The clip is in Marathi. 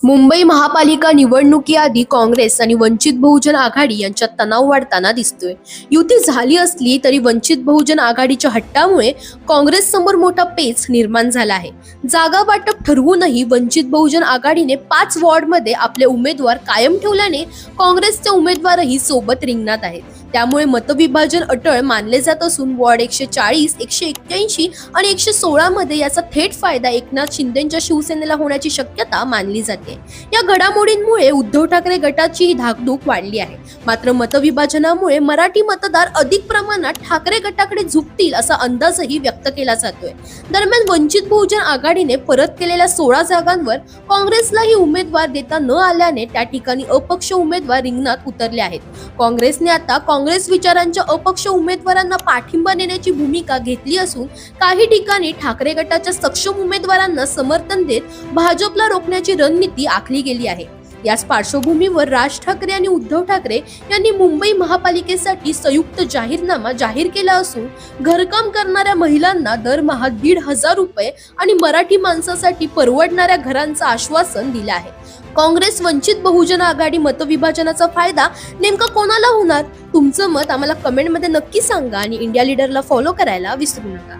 मुंबई महापालिका निवडणुकीआधी काँग्रेस आणि वंचित बहुजन आघाडी यांच्यात तणाव वाढताना दिसतोय. युती झाली असली तरी वंचित बहुजन आघाडीच्या हट्टामुळे काँग्रेस समोर मोठा पेच निर्माण झाला आहे. जागा वाटप ठरवूनही वंचित बहुजन आघाडीने 5 वॉर्डमध्ये आपले उमेदवार कायम ठेवल्याने काँग्रेसचे उमेदवारही सोबत रिंगणात आहेत. त्यामुळे मतविभाजन अटळ मानले जात असून वॉर्ड 140, 181 आणि 116 मध्ये याचा थेट फायदा एकनाथ शिंदेच्या शिवसेनेला होण्याची शक्यता मानली जाते. या घडामोडींमुळे उद्धव ठाकरे गटाची धाकधूक वाढली आहे. मात्र मतविभाजनामुळे मराठी मतदार अधिक प्रमाणात ठाकरे गटाकडे झुकतील असा अंदाजही व्यक्त केला जातोय. दरम्यान वंचित बहुजन आघाडीने परत केलेल्या 16 जागांवर काँग्रेसलाही उमेदवार देता न आल्याने त्या ठिकाणी अपक्ष उमेदवार रिंगणात उतरले आहेत. काँग्रेसने आता काँग्रेस विचारांच्या अपक्ष उमेदवारांना पाठिंबा देण्याची भूमिका घेतली असून काही ठिकाणी ठाकरे गटाच्या सक्षम उमेदवारांना समर्थन देत भाजपला रोखण्याची रणनीती आखली गेली आहे. याच पार्श्वभूमीवर राज ठाकरे आणि उद्धव ठाकरे यांनी मुंबई महापालिकेसाठी संयुक्त जाहीरनामा जाहीर केला असून घरकाम करणाऱ्या महिलांना दरमहा 1,500 रुपये आणि मराठी माणसासाठी परवडणाऱ्या घरांचं आश्वासन दिलं आहे. काँग्रेस वंचित बहुजन आघाडी मतविभाजनाचा फायदा नेमका कोणाला होणार? तुमचं मत आम्हाला कमेंटमध्ये नक्की सांगा आणि इंडिया लीडरला फॉलो करायला विसरू नका.